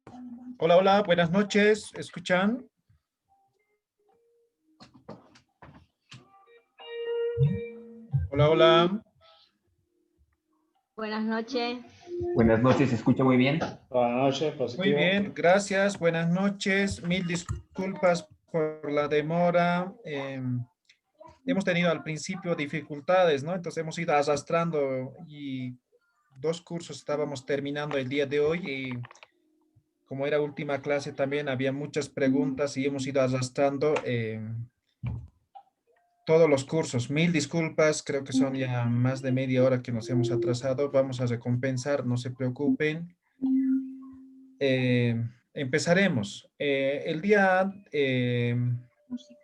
Hola, hola, buenas noches. ¿Escuchan? Hola, hola. Buenas noches. Buenas noches, ¿se escucha muy bien? Buenas noches, Muy positivo. bien, gracias. Buenas noches. Mil disculpas por la demora. Hemos tenido al principio dificultades, ¿no? Entonces hemos ido arrastrando y dos cursos estábamos terminando el día de hoy y como era última clase también había muchas preguntas y hemos ido arrastrando todos los cursos. Mil disculpas, creo que son ya más de media hora que nos hemos atrasado. Vamos a recompensar, no se preocupen. Eh, Empezaremos. El día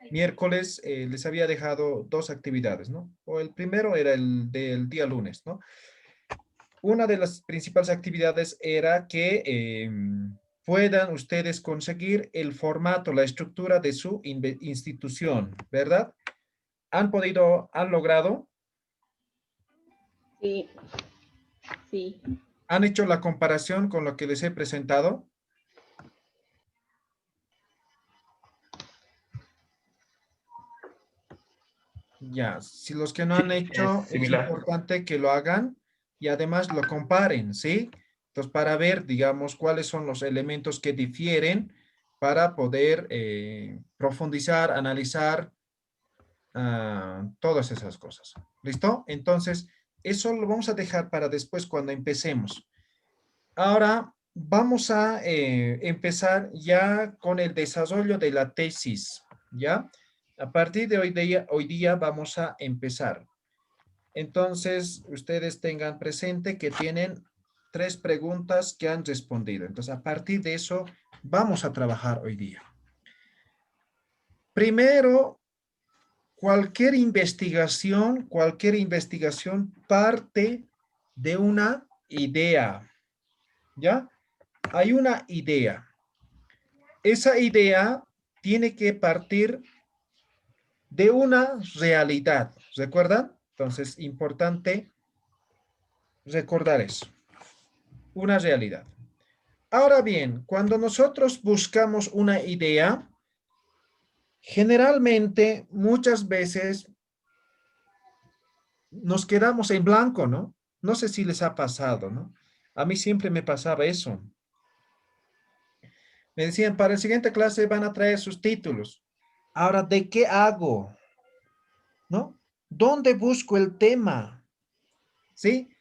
miércoles les había dejado dos actividades, ¿no? O el primero era el del día lunes, ¿no? Una de las principales actividades era que puedan ustedes conseguir el formato, la estructura de su institución, ¿verdad? ¿Han podido, han logrado? Sí, sí. ¿Han hecho la comparación con lo que les he presentado? Ya, si los que no Sí, han es hecho, es similar. importante que lo hagan y además lo comparen, ¿sí? Entonces, para ver, digamos, cuáles son los elementos que difieren para poder profundizar, analizar todas esas cosas. ¿Listo? Entonces, eso lo vamos a dejar para después cuando empecemos. Ahora vamos a empezar ya con el desarrollo de la tesis, ¿ya? A partir de hoy día vamos a empezar. Entonces, ustedes tengan presente que tienen tres preguntas que han respondido. Entonces, a partir de eso, vamos a trabajar hoy día. Primero, cualquier investigación parte de una idea, ¿ya? Hay una idea. Esa idea tiene que partir de una realidad, ¿recuerdan? Entonces, importante recordar eso, una realidad. Ahora bien, cuando nosotros buscamos una idea, generalmente, muchas veces nos quedamos en blanco, ¿no? No sé si les ha pasado, ¿no? A mí siempre me pasaba eso. Me decían, para la siguiente clase van a traer sus títulos. Ahora, ¿de qué hago? ¿No? ¿Dónde busco el tema? ¿Sí?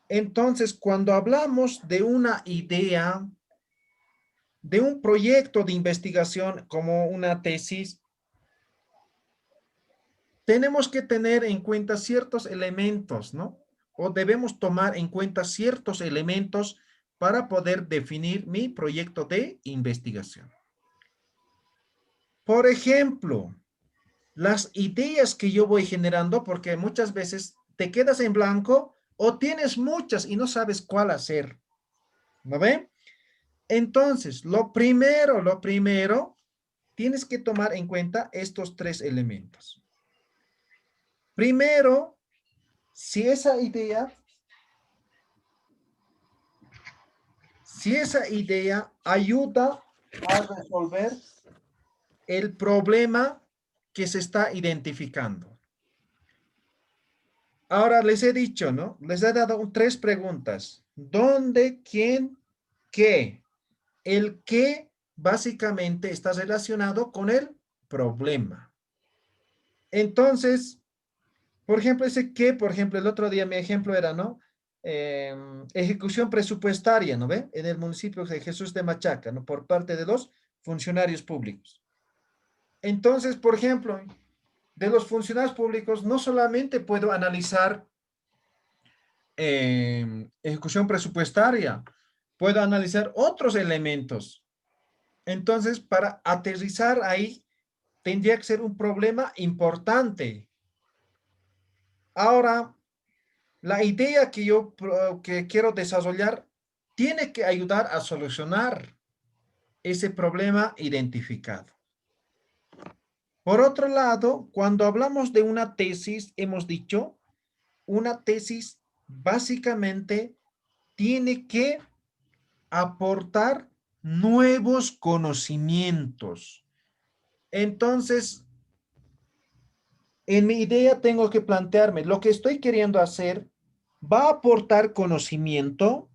Entonces, cuando hablamos de una idea, de un proyecto de investigación como una tesis, tenemos que tener en cuenta ciertos elementos, ¿no? O debemos tomar en cuenta ciertos elementos para poder definir mi proyecto de investigación. Por ejemplo, las ideas que yo voy generando, porque muchas veces te quedas en blanco o tienes muchas y no sabes cuál hacer, ¿no ve? Entonces, lo primero, tienes que tomar en cuenta estos tres elementos. Primero, si esa idea ayuda a resolver el problema que se está identificando. Ahora les he dicho, ¿no? Les he dado tres preguntas. ¿Dónde, quién, qué? El qué básicamente está relacionado con el problema. Entonces, por ejemplo, ese qué, por ejemplo, el otro día mi ejemplo era, ¿no? Ejecución presupuestaria, ¿no ve? En el municipio de Jesús de Machaca, ¿no? Por parte de los funcionarios públicos. Entonces, por ejemplo, de los funcionarios públicos, no solamente puedo analizar ejecución presupuestaria, puedo analizar otros elementos. Entonces, para aterrizar ahí, tendría que ser un problema importante. Ahora, la idea que yo que quiero desarrollar tiene que ayudar a solucionar ese problema identificado. Por otro lado, cuando hablamos de una tesis, hemos dicho, una tesis básicamente tiene que aportar nuevos conocimientos. Entonces, en mi idea tengo que plantearme, lo que estoy queriendo hacer, ¿va a aportar conocimiento?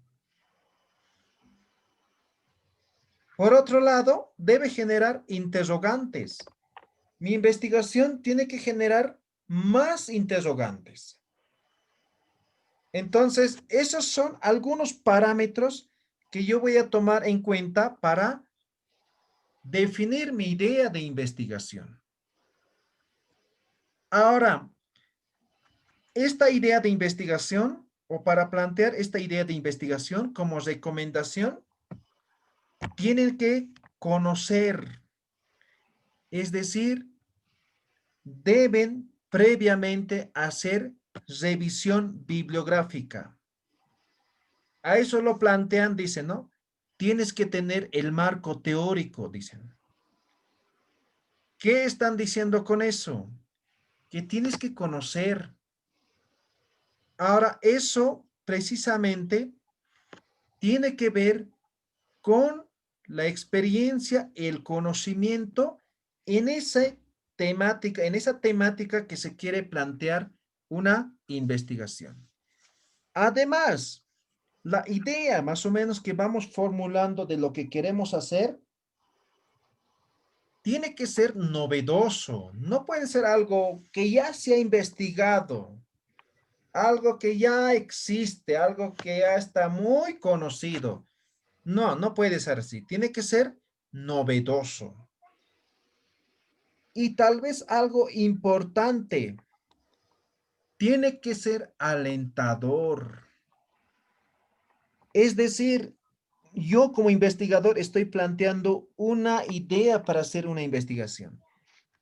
Por otro lado, debe generar interrogantes. Mi investigación tiene que generar más interrogantes. Entonces, esos son algunos parámetros que yo voy a tomar en cuenta para definir mi idea de investigación. Ahora, esta idea de investigación, o para plantear esta idea de investigación como recomendación, tienen que conocer, es decir, deben previamente hacer revisión bibliográfica. A eso lo plantean, dicen, ¿no? Tienes que tener el marco teórico, dicen. ¿Qué están diciendo con eso? Que tienes que conocer. Ahora, eso precisamente tiene que ver con la experiencia, el conocimiento en en esa temática que se quiere plantear una investigación. Además, la idea más o menos que vamos formulando de lo que queremos hacer tiene que ser novedoso, no puede ser algo que ya se ha investigado, algo que ya existe, algo que ya está muy conocido. No, no puede ser así, tiene que ser novedoso. Y tal vez algo importante, tiene que ser alentador. Es decir, yo como investigador estoy planteando una idea para hacer una investigación.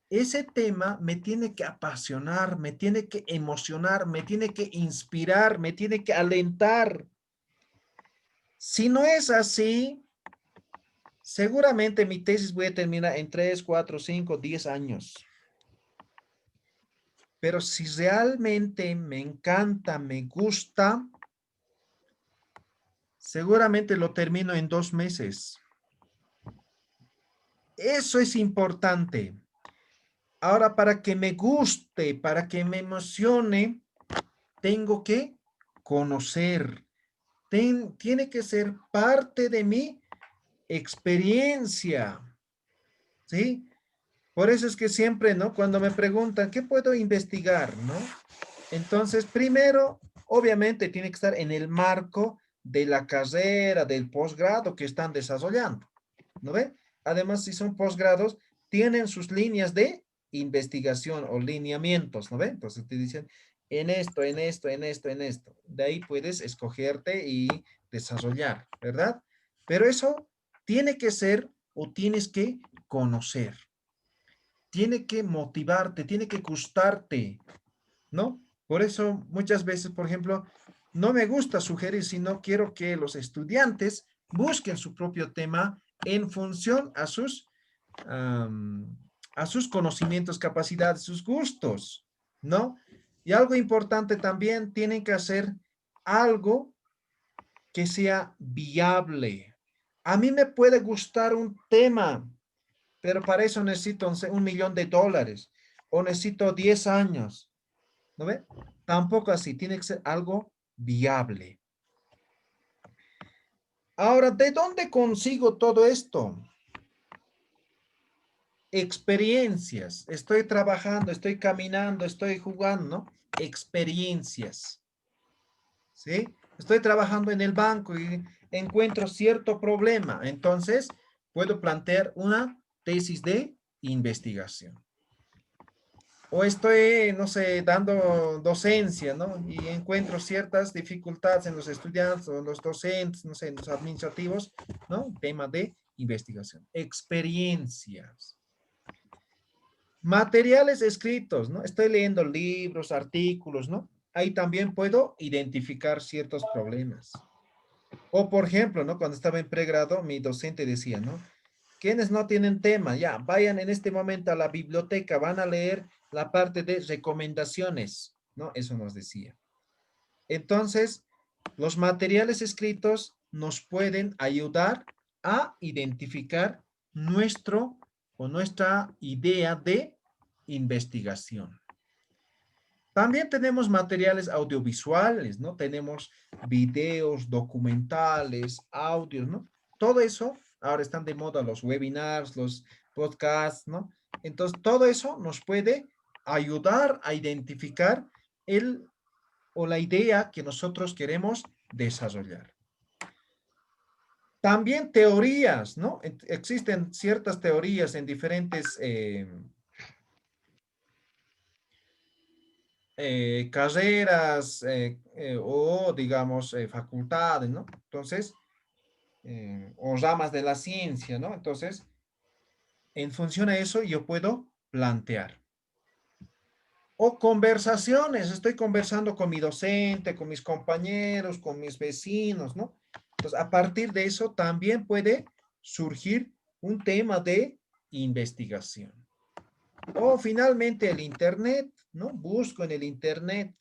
Ese tema me tiene que apasionar, me tiene que emocionar, me tiene que inspirar, me tiene que alentar. Si no es así, seguramente mi tesis voy a terminar en 3, 4, 5, 10 años. Pero si realmente me encanta, me gusta, seguramente lo termino en 2 meses. Eso es importante. Ahora, para que me guste, para que me emocione, tengo que conocer. Tiene que ser parte de mi experiencia. ¿Sí? Por eso es que siempre, ¿no? Cuando me preguntan, ¿qué puedo investigar? ¿No? Entonces, primero, obviamente, tiene que estar en el marco de la carrera, del posgrado que están desarrollando, ¿no ve? Además, si son posgrados, tienen sus líneas de investigación o lineamientos, ¿no ve? Entonces te dicen, en esto, en esto, en esto, en esto. De ahí puedes escogerte y desarrollar, ¿verdad? Pero eso tiene que ser o tienes que conocer. Tiene que motivarte, tiene que gustarte, ¿no? Por eso muchas veces, por ejemplo, no me gusta sugerir, sino quiero que los estudiantes busquen su propio tema en función a sus conocimientos, capacidades, sus gustos, ¿no? Y algo importante también, tienen que hacer algo que sea viable. A mí me puede gustar un tema, pero para eso necesito $1.000.000 o necesito 10 años. ¿No ve? Tampoco así, tiene que ser algo viable. Ahora, ¿de dónde consigo todo esto? Experiencias. Estoy trabajando, estoy caminando, estoy jugando, ¿no? Experiencias. ¿Sí? Estoy trabajando en el banco y encuentro cierto problema. Entonces, puedo plantear una tesis de investigación. O estoy, no sé, dando docencia, ¿no? Y encuentro ciertas dificultades en los estudiantes o en los docentes, no sé, en los administrativos, ¿no? Tema de investigación. Experiencias. Materiales escritos, ¿no? Estoy leyendo libros, artículos, ¿no? Ahí también puedo identificar ciertos problemas. O, por ejemplo, ¿no? Cuando estaba en pregrado, mi docente decía, ¿no? Quienes no tienen tema, ya, vayan en este momento a la biblioteca, van a leer la parte de recomendaciones, ¿no? Eso nos decía. Entonces, los materiales escritos nos pueden ayudar a identificar nuestro o nuestra idea de investigación. También tenemos materiales audiovisuales, ¿no? Tenemos videos, documentales, audios, ¿no? Todo eso, ahora están de moda los webinars, los podcasts, ¿no? Entonces, todo eso nos puede ayudar a identificar el o la idea que nosotros queremos desarrollar. También teorías, ¿no? Existen ciertas teorías en diferentes carreras o, digamos, facultades, ¿no? Entonces, o ramas de la ciencia, ¿no? Entonces, en función a eso, yo puedo plantear. O conversaciones, estoy conversando con mi docente, con mis compañeros, con mis vecinos, ¿no? Entonces, a partir de eso también puede surgir un tema de investigación. O finalmente el Internet, ¿no? Busco en el Internet,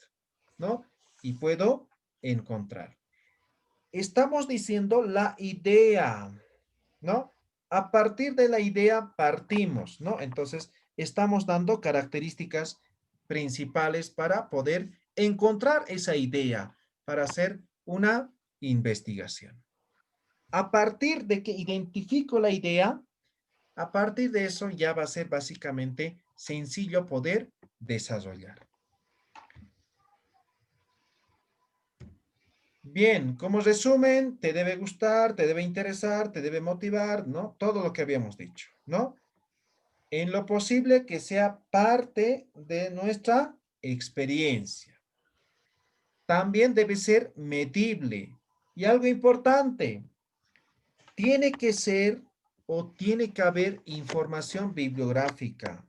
¿no? Y puedo encontrar. Estamos diciendo la idea, ¿no? A partir de la idea partimos, ¿no? Entonces, estamos dando características principales para poder encontrar esa idea, para hacer una investigación. A partir de que identifico la idea, a partir de eso ya va a ser básicamente sencillo poder desarrollar. Bien, como resumen, te debe gustar, te debe interesar, te debe motivar, ¿no? Todo lo que habíamos dicho, ¿no? En lo posible que sea parte de nuestra experiencia. También debe ser medible. Y algo importante, tiene que ser o tiene que haber información bibliográfica,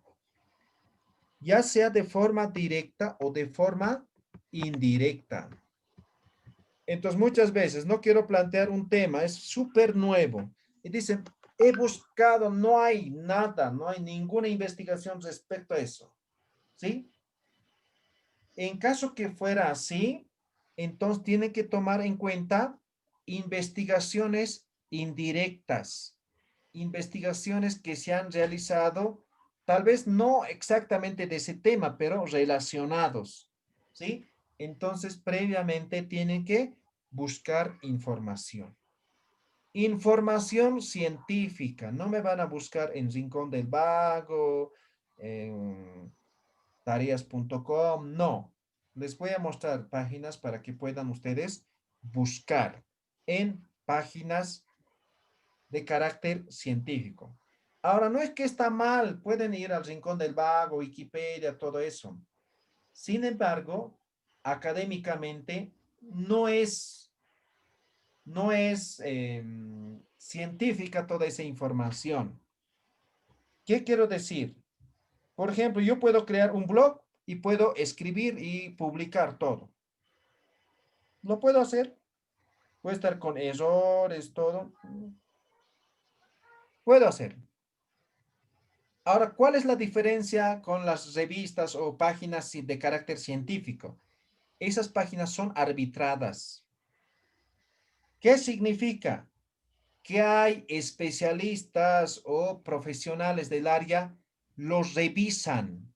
ya sea de forma directa o de forma indirecta. Entonces, muchas veces no quiero plantear un tema, es súper nuevo. Y dicen, he buscado, no hay nada, no hay ninguna investigación respecto a eso. ¿Sí? En caso que fuera así, entonces tiene que tomar en cuenta investigaciones indirectas, investigaciones que se han realizado, tal vez no exactamente de ese tema, pero relacionados. ¿Sí? Entonces, previamente tienen que buscar información. Información científica, no me van a buscar en Rincón del Vago, en tareas.com, no. Les voy a mostrar páginas para que puedan ustedes buscar en páginas de carácter científico. Ahora, no es que está mal, pueden ir al Rincón del Vago, Wikipedia, todo eso. Sin embargo, académicamente no es científica toda esa información. ¿Qué quiero decir? Por ejemplo, yo puedo crear un blog y puedo escribir y publicar todo. Lo puedo hacer. Puede estar con errores, todo. Puedo hacer. Ahora, ¿cuál es la diferencia con las revistas o páginas de carácter científico? Esas páginas son arbitradas. ¿Qué significa? Que hay especialistas o profesionales del área, los revisan,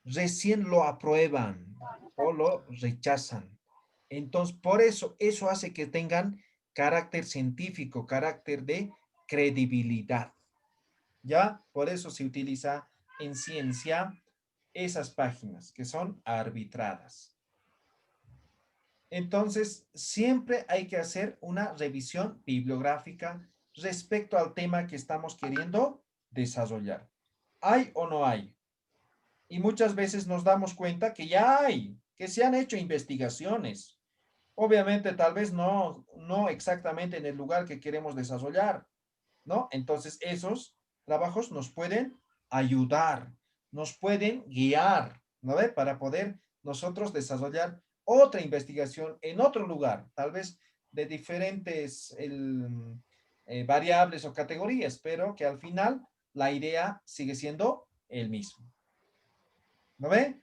recién lo aprueban o lo rechazan. Entonces, por eso, eso hace que tengan carácter científico, carácter de credibilidad. ¿Ya? Por eso se utiliza en ciencia esas páginas que son arbitradas. Entonces, siempre hay que hacer una revisión bibliográfica respecto al tema que estamos queriendo desarrollar. ¿Hay o no hay? Y muchas veces nos damos cuenta que ya hay, que se han hecho investigaciones. Obviamente, tal vez no exactamente en el lugar que queremos desarrollar, ¿no? Entonces, esos trabajos nos pueden ayudar, nos pueden guiar, ¿no ve? Para poder nosotros desarrollar otra investigación en otro lugar, tal vez de diferentes variables o categorías, pero que al final la idea sigue siendo el mismo. ¿No ve?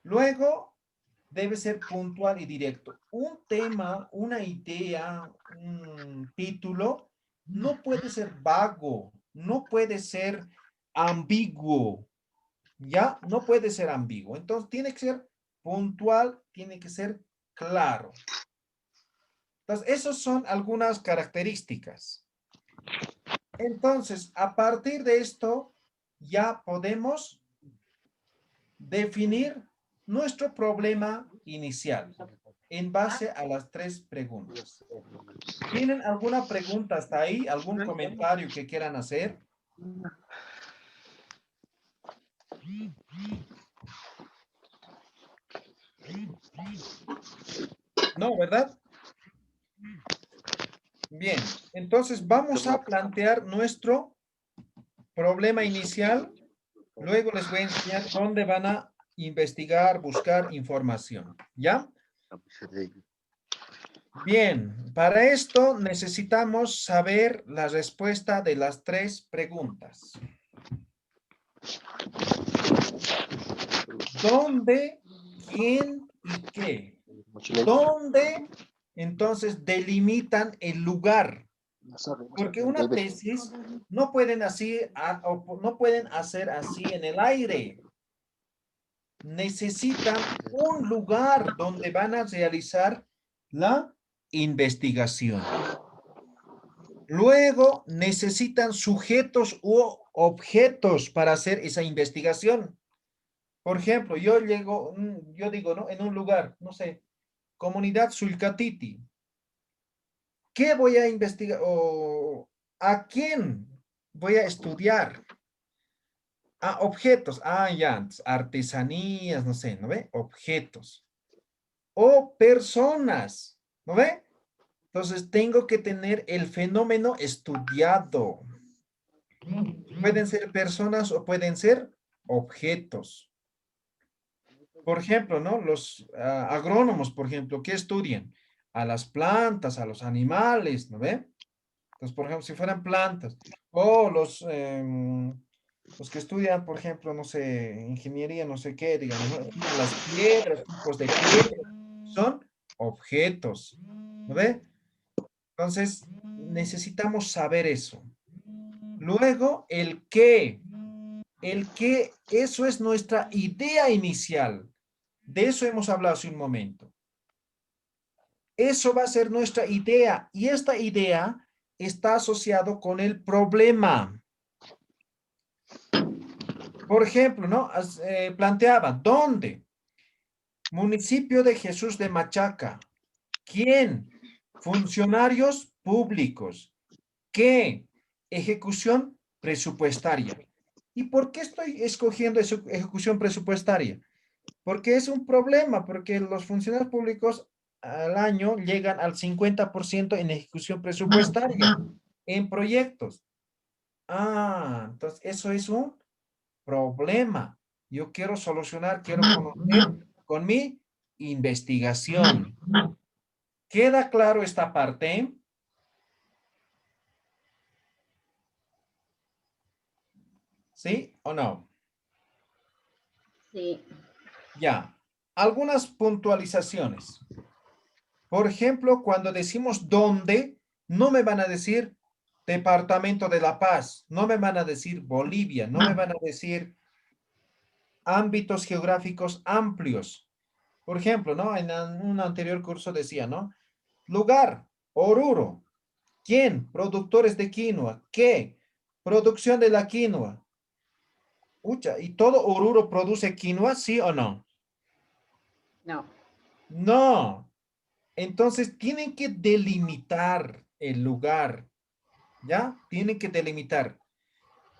Luego debe ser puntual y directo. Un tema, una idea, un título no puede ser vago, no puede ser ambiguo, ¿ya? No puede ser ambiguo. Entonces, tiene que ser puntual, tiene que ser claro. Entonces, esas son algunas características. Entonces, a partir de esto, ya podemos definir nuestro problema inicial en base a las tres preguntas. ¿Tienen alguna pregunta hasta ahí? ¿Algún comentario que quieran hacer? No, ¿verdad? Bien, entonces vamos a plantear nuestro problema inicial. Luego les voy a enseñar dónde van a investigar, buscar información. ¿Ya? Bien, para esto necesitamos saber la respuesta de las tres preguntas. ¿Dónde, quién y qué? ¿Dónde? Entonces delimitan el lugar. Porque una tesis no pueden no pueden hacer así en el aire. Necesitan un lugar donde van a realizar la investigación. Luego necesitan sujetos u objetos para hacer esa investigación. Por ejemplo, yo digo, ¿no? En un lugar, no sé, comunidad Sulcatiti. ¿Qué voy a investigar? ¿O a quién voy a estudiar? Ah, objetos. Ah, ya, artesanías, no sé, ¿no ve? Objetos. O personas, ¿no ve? Entonces tengo que tener el fenómeno estudiado. Pueden ser personas o pueden ser objetos. Por ejemplo, ¿no? Los agrónomos, por ejemplo, ¿qué estudian? A las plantas, a los animales, ¿no ve? Entonces, por ejemplo, si fueran plantas, o los que estudian, por ejemplo, no sé, ingeniería, no sé qué, digamos, ¿no? Estudian las piedras, tipos de piedras, son objetos, ¿no ve? Entonces, necesitamos saber eso. Luego, el qué. El qué, eso es nuestra idea inicial. De eso hemos hablado hace un momento. Eso va a ser nuestra idea y esta idea está asociado con el problema. Por ejemplo, ¿no? Planteaba, ¿dónde? Municipio de Jesús de Machaca. ¿Quién? Funcionarios públicos. ¿Qué? Ejecución presupuestaria. ¿Y por qué estoy escogiendo ejecución presupuestaria? Porque es un problema, porque los funcionarios públicos al año llegan al 50% en ejecución presupuestaria, en proyectos. Ah, entonces eso es un problema. Yo quiero solucionar, quiero conocer con mi investigación. ¿Queda claro esta parte? ¿Sí o no? Sí. Ya. Algunas puntualizaciones. Por ejemplo, cuando decimos dónde, no me van a decir Departamento de La Paz, no me van a decir Bolivia, no me van a decir ámbitos geográficos amplios. Por ejemplo, ¿no? En un anterior curso decía, ¿no? Lugar, Oruro. ¿Quién? Productores de quinoa. ¿Qué? Producción de la quinoa. Ucha, ¿y todo Oruro produce quinoa, sí o no? No. No. Entonces tienen que delimitar el lugar, ¿ya? Tienen que delimitar.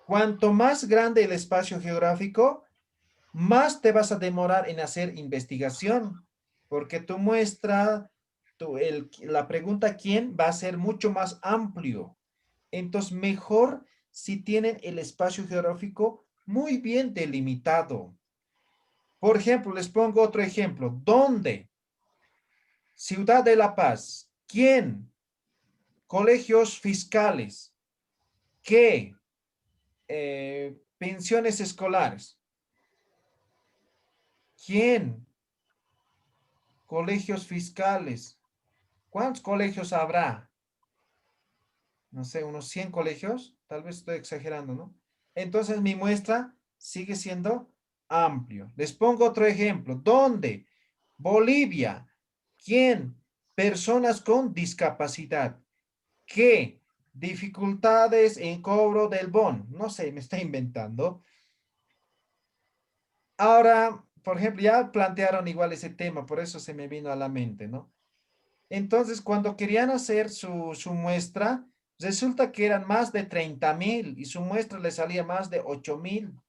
Cuanto más grande el espacio geográfico, más te vas a demorar en hacer investigación, porque tu muestra, la pregunta quién va a ser mucho más amplio. Entonces, mejor si tienen el espacio geográfico muy bien delimitado. Por ejemplo, les pongo otro ejemplo. ¿Dónde? Ciudad de La Paz. ¿Quién? Colegios fiscales. ¿Qué? Pensiones escolares. ¿Quién? Colegios fiscales. ¿Cuántos colegios habrá? no sé, unos 100 colegios, tal vez estoy exagerando, ¿no? Entonces mi muestra sigue siendo amplio. Les pongo otro ejemplo. ¿Dónde? Bolivia. ¿Quién? Personas con discapacidad. ¿Qué? Dificultades en cobro del bono. No sé, me está inventando. Ahora, por ejemplo, ya plantearon igual ese tema, por eso se me vino a la mente, ¿no? Entonces, cuando querían hacer su muestra, resulta que eran más de 30.000 y su muestra le salía más de 8.000.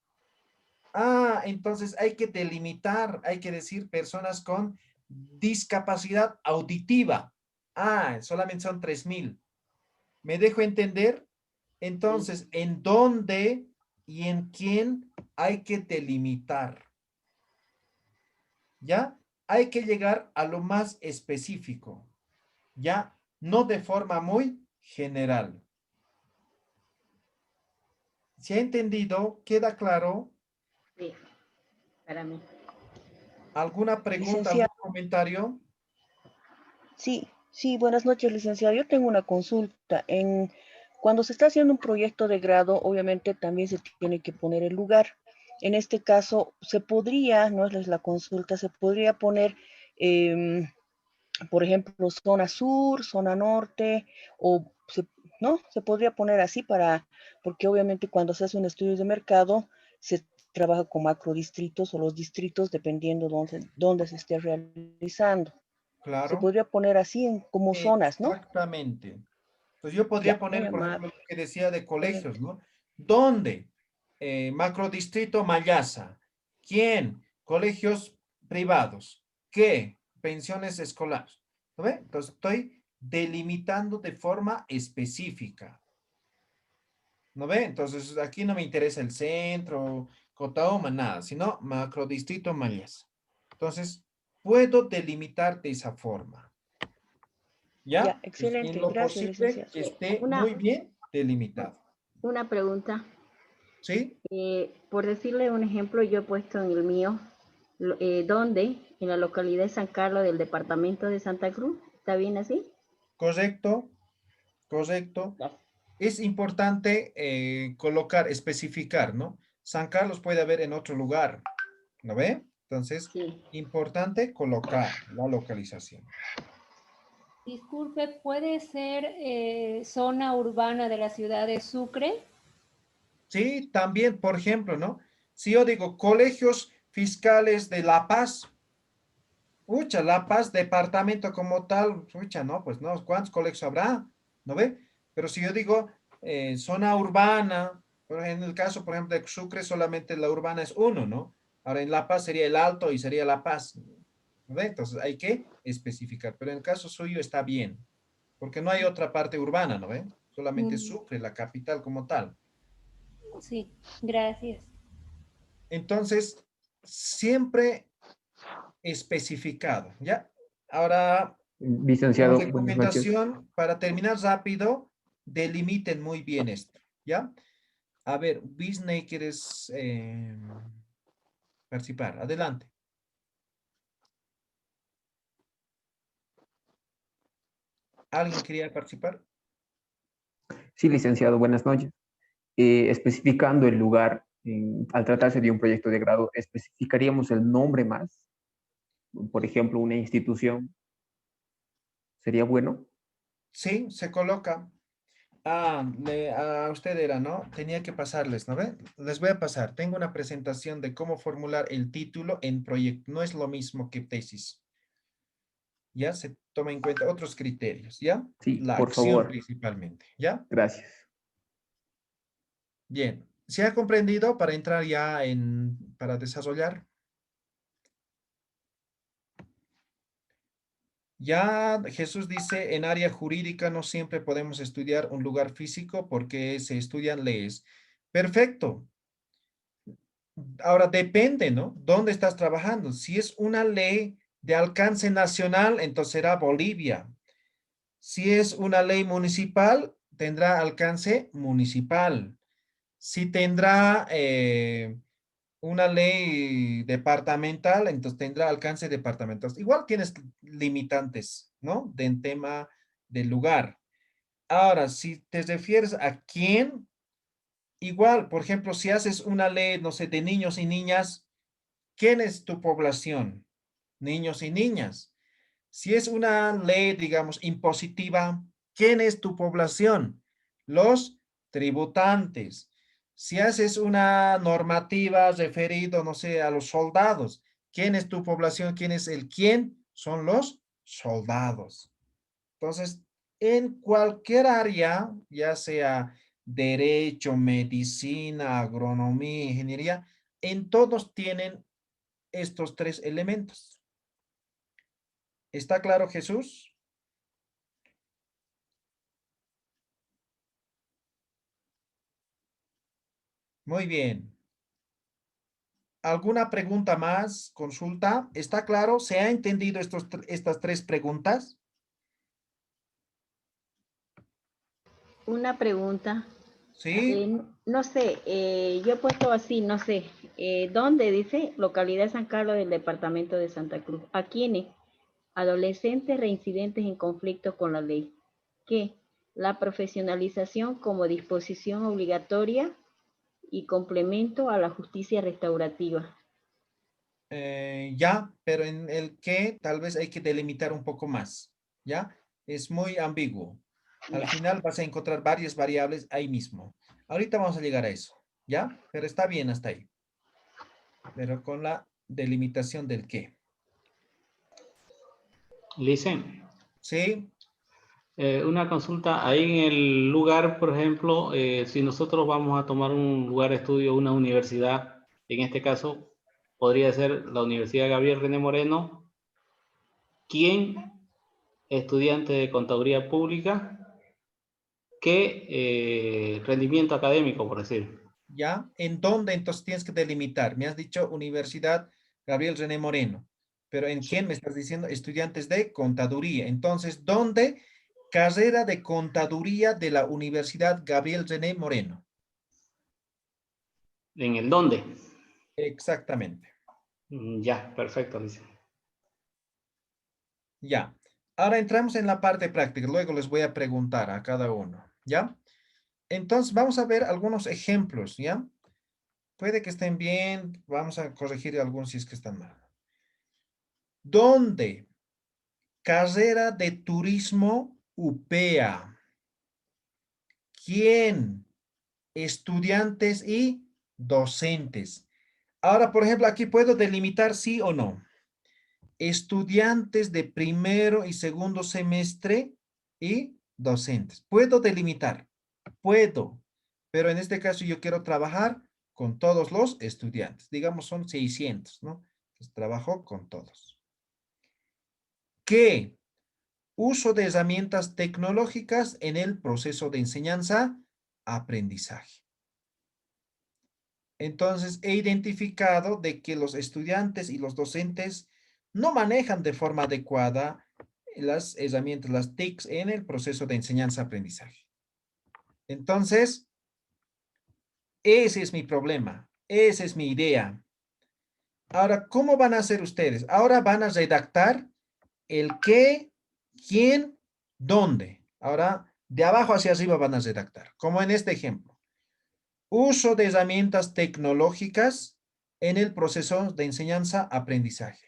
Ah, entonces hay que delimitar, hay que decir personas con discapacidad auditiva. Ah, solamente son 3.000. ¿Me dejo entender? Sí. Entonces, ¿en dónde y en quién hay que delimitar? ¿Ya? Hay que llegar a lo más específico, ¿ya? No de forma muy general. ¿Se ha entendido? ¿Queda claro? Sí, para mí. ¿Alguna pregunta, algún Licenciado, comentario? sí, sí, buenas noches, licenciado. Yo tengo una consulta. Cuando se está haciendo un proyecto de grado, obviamente también se tiene que poner el lugar. En este caso, se podría, no es la consulta, se podría poner, em, por ejemplo, zona sur, zona norte, o ¿no? Se podría poner así porque obviamente cuando se hace un estudio de mercado, se trabaja con macrodistritos o los distritos dependiendo dónde se esté realizando. Se Claro. podría poner así como zonas, ¿no? Exactamente. Pues yo podría Ya, muy poner, por ejemplo, amable, lo que decía de colegios, excelente. ¿no? ¿Dónde? Macrodistrito Mayasa. ¿Quién? Colegios privados. ¿Qué? Pensiones escolares. ¿No ve? Entonces estoy delimitando de forma específica. ¿No ve? Entonces aquí no me interesa el centro, Cotaoma, nada, sino macrodistrito Mayasa. Entonces, puedo delimitar de esa forma. ¿Ya? Ya, Pues en excelente. lo Gracias, posible licenciado. que esté Una, muy bien delimitado. una pregunta. ¿Sí? Por decirle un ejemplo, yo he puesto en el mío, ¿dónde? En la localidad de San Carlos del departamento de Santa Cruz. ¿Está bien así? Correcto, correcto. Gracias. Es importante colocar, especificar, ¿no? San Carlos puede haber en otro lugar, ¿no ve? Entonces, Sí. importante colocar la localización. Disculpe, ¿puede ser zona urbana de la ciudad de Sucre? Sí, también, por ejemplo, ¿no? Si yo digo colegios fiscales de La Paz, pucha, La Paz, departamento como tal, pucha, no, pues no, ¿cuántos colegios habrá? ¿No ve? Pero si yo digo zona urbana, en el caso, por ejemplo, de Sucre, solamente la urbana es uno, ¿no? Ahora en La Paz sería el Alto y sería La Paz, ¿no ve? Entonces hay que especificar, pero en el caso suyo está bien, porque no hay otra parte urbana, ¿no ve? Solamente Mm, Sucre, la capital como tal. sí, gracias. Entonces, siempre especificado, ¿ya? Ahora, como Licenciado, buenas noches. recomendación, para terminar rápido, delimiten muy bien esto, ¿ya? A ver, Disney, ¿quieres participar? Adelante. ¿Alguien quería participar? Sí, licenciado, buenas noches. Especificando el lugar, al tratarse de un proyecto de grado, especificaríamos el nombre más, por ejemplo, una institución, ¿sería bueno? Sí, se coloca. Ah, a usted era, ¿no? Tenía que pasarles, ¿no ve? Les voy a pasar. Tengo una presentación de cómo formular el título en proyecto. No es lo mismo que tesis. ¿Ya? Se toma en cuenta otros criterios, ¿ya? Sí, La por acción favor. principalmente, ¿ya? Gracias. Bien. ¿Se ha comprendido para entrar ya para desarrollar? Ya Jesús dice, en área jurídica no siempre podemos estudiar un lugar físico porque se estudian leyes. Perfecto. Ahora depende, ¿no? ¿Dónde estás trabajando? Si es una ley de alcance nacional, entonces será Bolivia. Si es una ley municipal, tendrá alcance municipal. Si tendrá una ley departamental, entonces tendrá alcance departamental. Igual tienes limitantes, ¿no? De en tema del lugar. Ahora, si te refieres a quién, igual, por ejemplo, si haces una ley, no sé, de niños y niñas, ¿quién es tu población? Niños y niñas. Si es una ley, digamos, impositiva, ¿quién es tu población? Los tributantes. Si haces una normativa referido, no sé, a los soldados, ¿quién es tu población? ¿Quién es el quién? Son los soldados. Entonces, en cualquier área, ya sea derecho, medicina, agronomía, ingeniería, en todos tienen estos tres elementos. ¿Está claro, Jesús? Muy bien. ¿Alguna pregunta más? Consulta. ¿Está claro? ¿Se ha entendido estas tres preguntas? Una pregunta. ¿Sí? No sé, yo he puesto así, no sé, ¿dónde dice? Localidad de San Carlos del departamento de Santa Cruz. ¿A quiénes? Adolescentes reincidentes en conflicto con la ley. ¿Qué? La profesionalización como disposición obligatoria y complemento a la justicia restaurativa. Ya, pero en el que tal vez hay que delimitar un poco más. ¿Ya? Es muy ambiguo. Al Ya, final vas a encontrar varias variables ahí mismo. Ahorita vamos a llegar a eso. ¿Ya? Pero está bien hasta ahí. Pero con la delimitación del qué. Licen, ¿Sí? una consulta, ahí en el lugar, por ejemplo, si nosotros vamos a tomar un lugar de estudio, una universidad, en este caso podría ser la Universidad Gabriel René Moreno, ¿quién estudiante de contaduría pública? ¿Qué rendimiento académico, por decir? ¿Ya? ¿En dónde entonces tienes que delimitar? Me has dicho Universidad Gabriel René Moreno, pero ¿en quién me estás diciendo? Estudiantes de contaduría. Entonces, ¿dónde? Carrera de contaduría de la Universidad Gabriel René Moreno. ¿En el dónde? Exactamente. Ya, perfecto, Licen. Ya. Ahora entramos en la parte práctica. Luego les voy a preguntar a cada uno. ¿Ya? Entonces, vamos a ver algunos ejemplos. ¿Ya? Puede que estén bien. Vamos a corregir algunos si es que están mal. ¿Dónde? Carrera de turismo UPEA. ¿Quién? Estudiantes y docentes. Ahora, por ejemplo, aquí puedo delimitar sí o no. Estudiantes de primero y segundo semestre y docentes. Puedo delimitar, puedo, pero en este caso yo quiero trabajar con todos los estudiantes. Digamos, son 600, ¿no? Entonces, trabajo con todos. ¿Qué? Uso de herramientas tecnológicas en el proceso de enseñanza-aprendizaje. Entonces, he identificado de que los estudiantes y los docentes no manejan de forma adecuada las herramientas, las TICs en el proceso de enseñanza-aprendizaje. Entonces, ese es mi problema, esa es mi idea. Ahora, ¿cómo van a hacer ustedes? Ahora van a redactar el qué, quién, dónde. Ahora, de abajo hacia arriba van a redactar, como en este ejemplo. Uso de herramientas tecnológicas en el proceso de enseñanza-aprendizaje.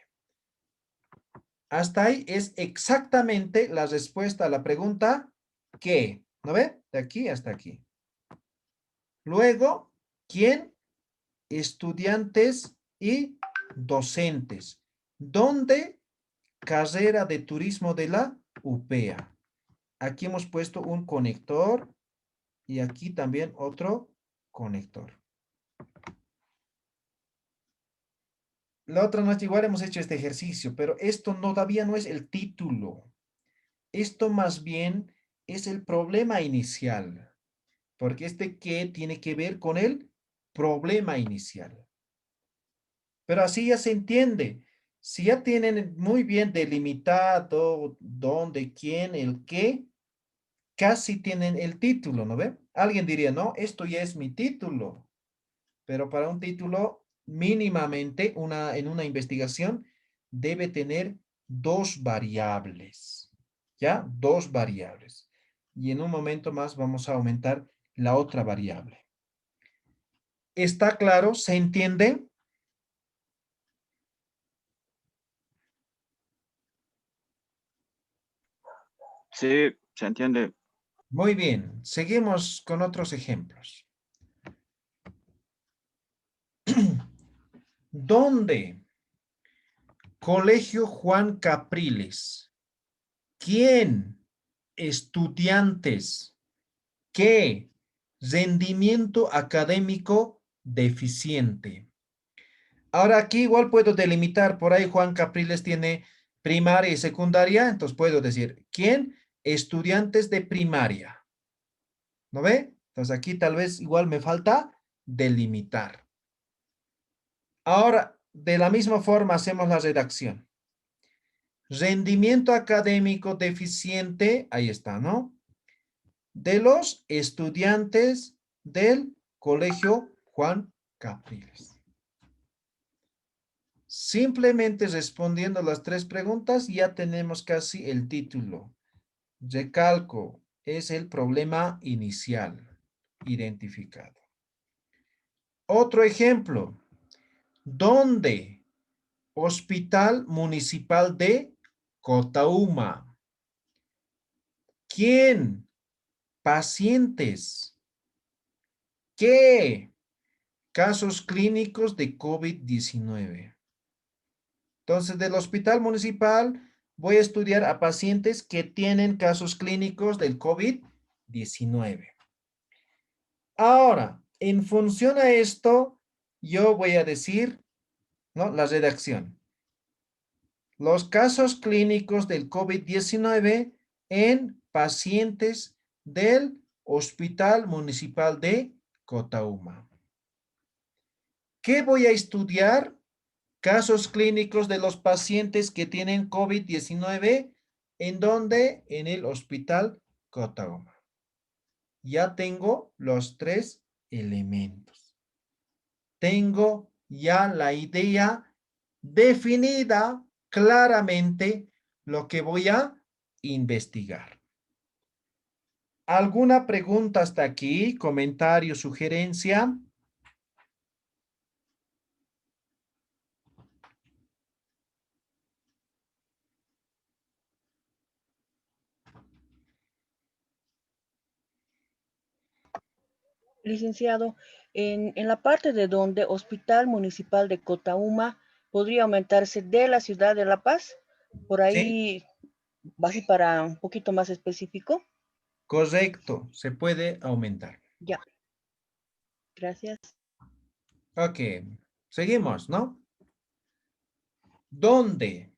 Hasta ahí es exactamente la respuesta a la pregunta ¿qué? ¿No ve? De aquí hasta aquí. Luego, ¿quién? Estudiantes y docentes. ¿Dónde? Carrera de turismo de la UPEA. Aquí hemos puesto un conector y aquí también otro conector. La otra noche igual hemos hecho este ejercicio, pero esto todavía no es el título. Esto más bien es el problema inicial, porque este qué tiene que ver con el problema inicial. Pero así ya se entiende. Si ya tienen muy bien delimitado dónde, quién, el qué, casi tienen el título, ¿no ve? Alguien diría, no, esto ya es mi título. Pero para un título, mínimamente, en una investigación, debe tener dos variables, ¿ya? Dos variables. y en un momento más vamos a aumentar la otra variable. ¿Está claro? ¿Se entiende? Sí, se entiende. Muy bien, seguimos con otros ejemplos. ¿Dónde? Colegio Juan Capriles. ¿Quién? Estudiantes. ¿Qué? Rendimiento académico deficiente. Ahora aquí igual puedo delimitar, por ahí Juan Capriles tiene primaria y secundaria, entonces puedo decir, ¿quién? Estudiantes de primaria. ¿No ve? Entonces aquí tal vez igual me falta delimitar. Ahora, de la misma forma hacemos la redacción. Rendimiento académico deficiente, ahí está, ¿no? De los estudiantes del Colegio Juan Capriles. Simplemente respondiendo las tres preguntas ya tenemos casi el título. Recalco, es el problema inicial identificado. Otro ejemplo. ¿Dónde? Hospital Municipal de Cotauma. ¿Quién? Pacientes. ¿Qué? Casos clínicos de COVID-19. Entonces, del hospital municipal voy a estudiar a pacientes que tienen casos clínicos del COVID-19. Ahora, en función a esto, yo voy a decir, ¿no? La redacción. Los casos clínicos del COVID-19 en pacientes del Hospital Municipal de Cotauma. ¿Qué voy a estudiar? Casos clínicos de los pacientes que tienen COVID-19, ¿en dónde? En el Hospital Cotauma. Ya tengo los tres elementos. Tengo ya la idea definida claramente lo que voy a investigar. ¿Alguna pregunta hasta aquí? ¿Comentario, sugerencia? Licenciado, en la parte de donde Hospital Municipal de Cotauma podría aumentarse de la ciudad de La Paz, por Sí, ahí, así para un poquito más específico. correcto, se puede aumentar. Ya, gracias. Ok, seguimos, ¿no? ¿Dónde?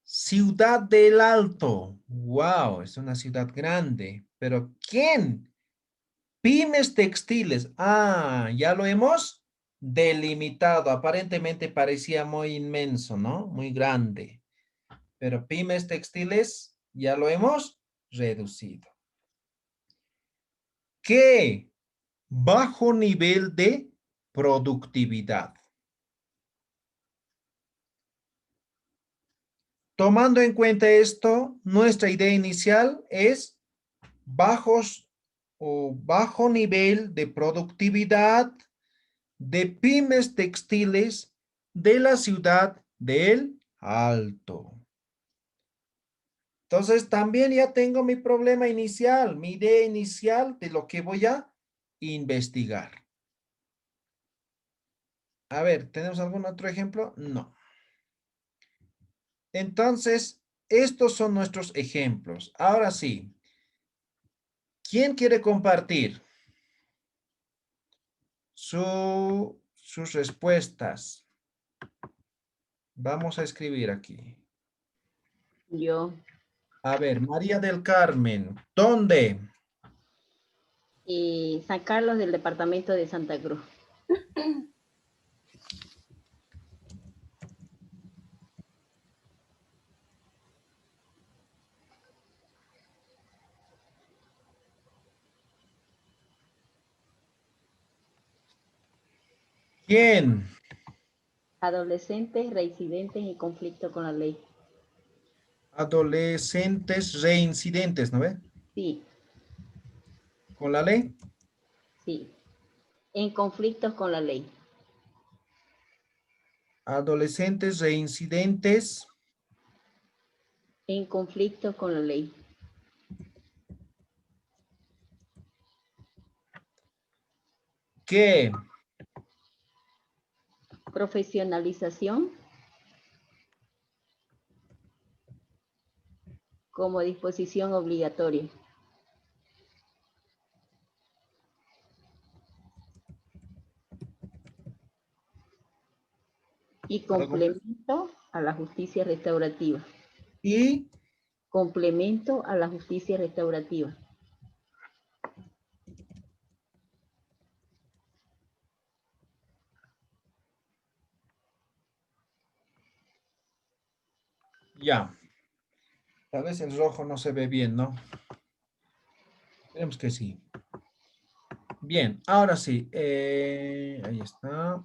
Ciudad del Alto. Wow, es una ciudad grande. Pero ¿quién? Pymes textiles. Ah, ya lo hemos delimitado. Aparentemente parecía muy inmenso, ¿no? Muy grande. Pero pymes textiles ya lo hemos reducido. ¿Qué? Bajo nivel de productividad. Tomando en cuenta esto, nuestra idea inicial es bajos o bajo nivel de productividad de pymes textiles de la ciudad del Alto. Entonces, también ya tengo mi problema inicial, mi idea inicial de lo que voy a investigar. A ver, ¿tenemos algún otro ejemplo? No. Entonces, estos son nuestros ejemplos. Ahora sí, ¿quién quiere compartir sus respuestas? Vamos a escribir aquí. Yo, A ver, María del Carmen, ¿dónde? San Carlos del departamento de Santa Cruz. ¿Quién? Adolescentes reincidentes en conflicto con la ley. Adolescentes reincidentes, ¿no ve? Sí, ¿Con la ley? Sí. En conflictos con la ley. Adolescentes reincidentes En conflictos con la ley. que Profesionalización como disposición obligatoria. Y complemento a la justicia restaurativa. y Complemento a la justicia restaurativa. ya. Tal vez el rojo no se ve bien, ¿no? Esperemos que sí. Bien, ahora sí. Ahí está.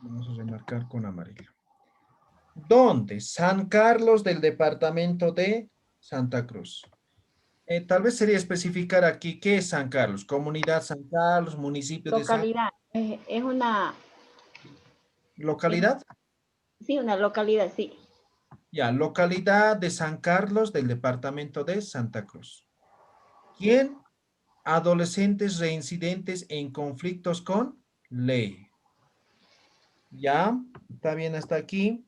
Vamos a remarcar con amarillo. ¿Dónde? San Carlos del departamento de Santa Cruz. Tal vez sería especificar aquí qué es San Carlos. Comunidad San Carlos, municipio de San... Localidad. Es una, ¿Localidad? sí, una localidad, sí. Ya, localidad de San Carlos del departamento de Santa Cruz. ¿Quién? Adolescentes reincidentes en conflictos con ley. Ya, está bien hasta aquí.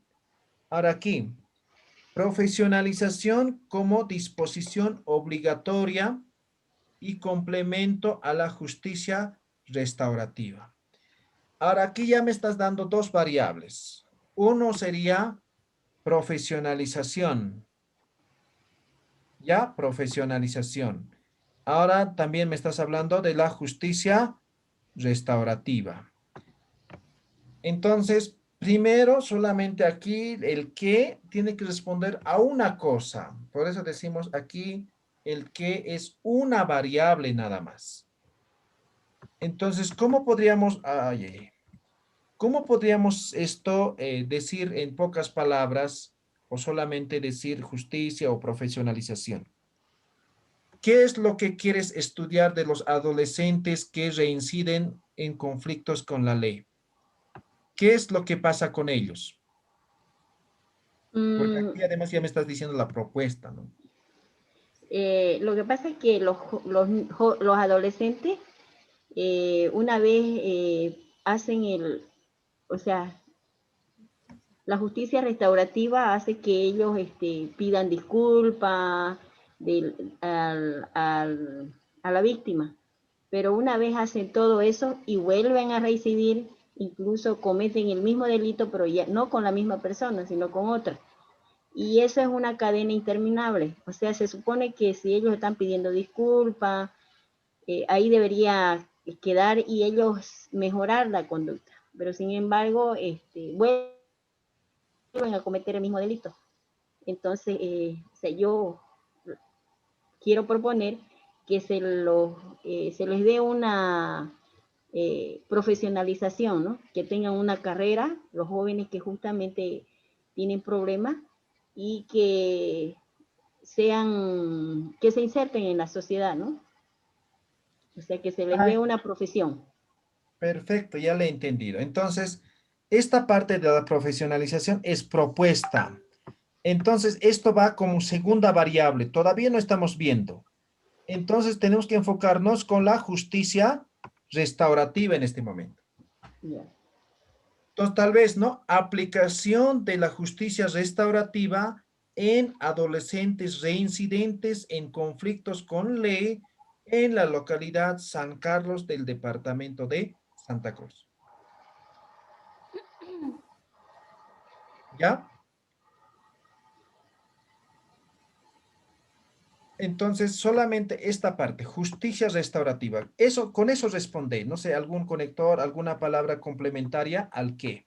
Ahora aquí, profesionalización como disposición obligatoria y complemento a la justicia restaurativa. Ahora aquí ya me estás dando dos variables. Uno sería profesionalización. Ya, profesionalización. Ahora también me estás hablando de la justicia restaurativa. Entonces, primero, solamente aquí el que tiene que responder a una cosa. Por eso decimos aquí el que es una variable nada más. Entonces, ¿cómo podríamos esto decir en pocas palabras o solamente decir justicia o profesionalización? ¿Qué es lo que quieres estudiar de los adolescentes que reinciden en conflictos con la ley? ¿Qué es lo que pasa con ellos? Porque Mm, aquí además ya me estás diciendo la propuesta, ¿no? lo que pasa es que los adolescentes una vez hacen o sea, la justicia restaurativa hace que ellos pidan disculpas a la víctima, pero una vez hacen todo eso y vuelven a reincidir, incluso cometen el mismo delito, pero ya no con la misma persona, sino con otra. Y eso es una cadena interminable. O sea, se supone que si ellos están pidiendo disculpas, ahí debería quedar y ellos mejorar la conducta. Pero sin embargo, vuelven a cometer el mismo delito. Entonces, o sea, yo quiero proponer que se les dé una profesionalización, ¿no? Que tengan una carrera, los jóvenes que justamente tienen problemas y que se inserten en la sociedad, ¿no? O sea, que se les Ah, dé una profesión. perfecto, ya le he entendido. Entonces, esta parte de la profesionalización es propuesta. Entonces, esto va como segunda variable. Todavía no estamos viendo. Entonces, tenemos que enfocarnos con la justicia restaurativa en este momento. Ya. Entonces, tal vez, ¿no? Aplicación de la justicia restaurativa en adolescentes reincidentes en conflictos con ley en la localidad San Carlos del departamento de Santa Cruz. ¿Ya? Entonces, solamente esta parte, justicia restaurativa. Eso, con eso responde. No sé, algún conector, alguna palabra complementaria al qué.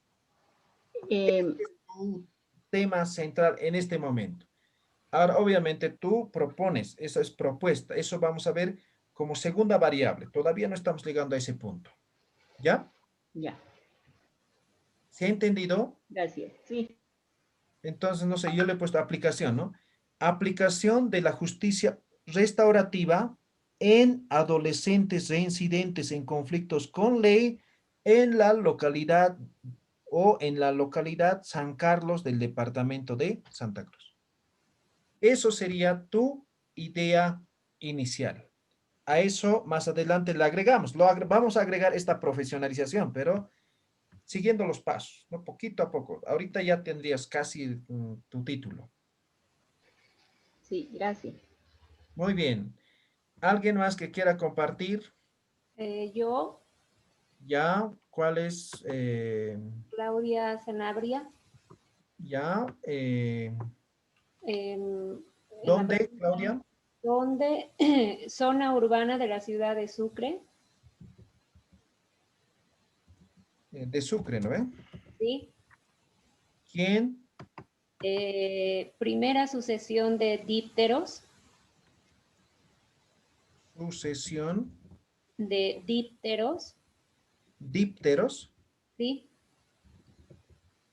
Eh, Es tu tema central en este momento. Ahora, obviamente, tú propones, eso es propuesta, eso vamos a ver como segunda variable. Todavía no estamos llegando a ese punto. ¿Ya? ya, ¿Se ha entendido? gracias. Sí, Entonces, no sé, yo le he puesto aplicación, ¿no? Aplicación de la justicia restaurativa en adolescentes reincidentes en conflictos con ley en la localidad o en la localidad San Carlos del departamento de Santa Cruz. Eso sería tu idea inicial. A eso más adelante le agregamos. Vamos a agregar esta profesionalización, pero siguiendo los pasos, ¿no? Poquito a poco. Ahorita ya tendrías casi tu título. Sí, gracias. Muy bien. ¿Alguien más que quiera compartir? Yo, Ya, ¿cuál es? Claudia Sanabria, Ya, en la ¿dónde, pregunta, Claudia? ¿dónde? Zona urbana de la ciudad de Sucre, De Sucre, ¿no ve? ¿sí? ¿Quién? Primera sucesión de dípteros, Sucesión. de dípteros, Dípteros. ¿sí?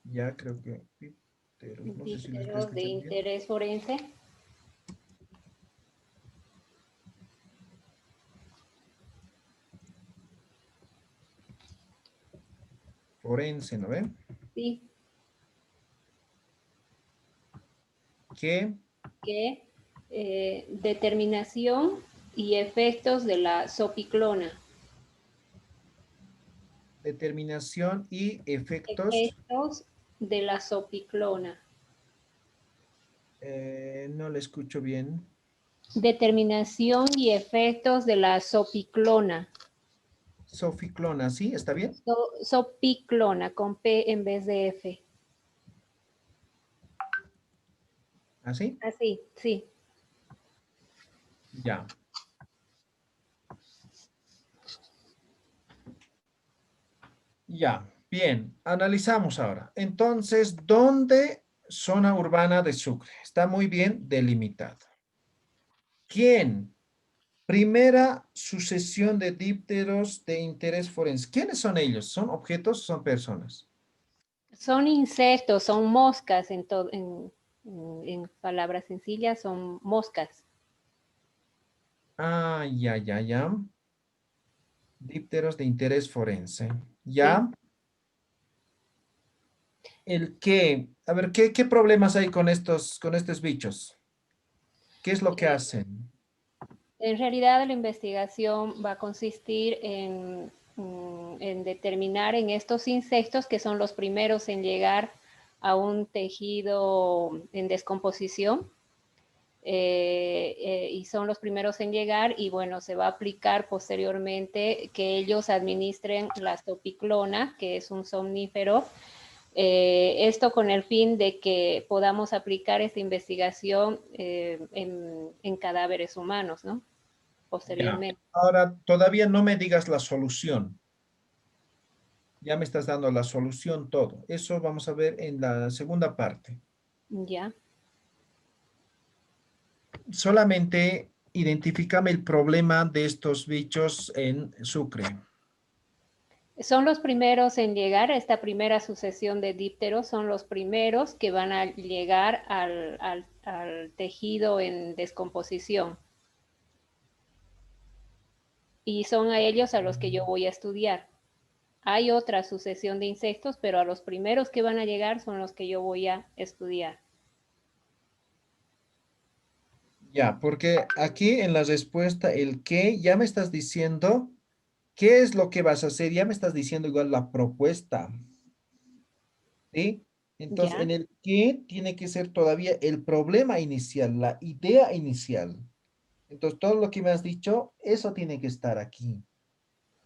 Ya creo que dípteros. No sé si lo estoy Dípteros de escuchando bien. interés forense, Forense, ¿no ve? ¿sí? ¿Qué? Que determinación y efectos de la sopiclona. Determinación y efectos. Efectos de la sopiclona. No le escucho bien. Determinación y efectos de la sopiclona. Soficlona, ¿sí? ¿Está bien? Sopiclona, con P en vez de F. ¿Así? Así, sí. Ya. Ya, bien. Analizamos ahora. Entonces, ¿dónde zona urbana de Sucre? Está muy bien delimitado. ¿Quién? Primera sucesión de dípteros de interés forense. ¿Quiénes son ellos? ¿Son objetos o son personas? Son insectos, son moscas, en palabras sencillas, son moscas. Ah, ya, ya, ya. Dípteros de interés forense. ¿Sí? Ya. El qué. A ver, ¿qué problemas hay con estos bichos? ¿Qué es lo que hacen? En realidad la investigación va a consistir en determinar en estos insectos que son los primeros en llegar a un tejido en descomposición y son los primeros en llegar y bueno, se va a aplicar posteriormente que ellos administren la sopiclona, que es un somnífero, esto con el fin de que podamos aplicar esta investigación en cadáveres humanos, ¿no? Ya. Posteriormente. Ahora, todavía no me digas la solución. Ya me estás dando la solución todo. Eso vamos a ver en la segunda parte. Ya. Solamente identifícame el problema de estos bichos en Sucre. Son los primeros en llegar a esta primera sucesión de dípteros, son los primeros que van a llegar al tejido en descomposición. Y son a ellos a los que yo voy a estudiar. Hay otra sucesión de insectos, pero a los primeros que van a llegar son los que yo voy a estudiar. Ya, porque aquí en la respuesta, el qué, ya me estás diciendo qué es lo que vas a hacer, ya me estás diciendo igual la propuesta, ¿sí? Entonces, ¿Ya? en el qué tiene que ser todavía el problema inicial, la idea inicial. Entonces, todo lo que me has dicho, eso tiene que estar aquí,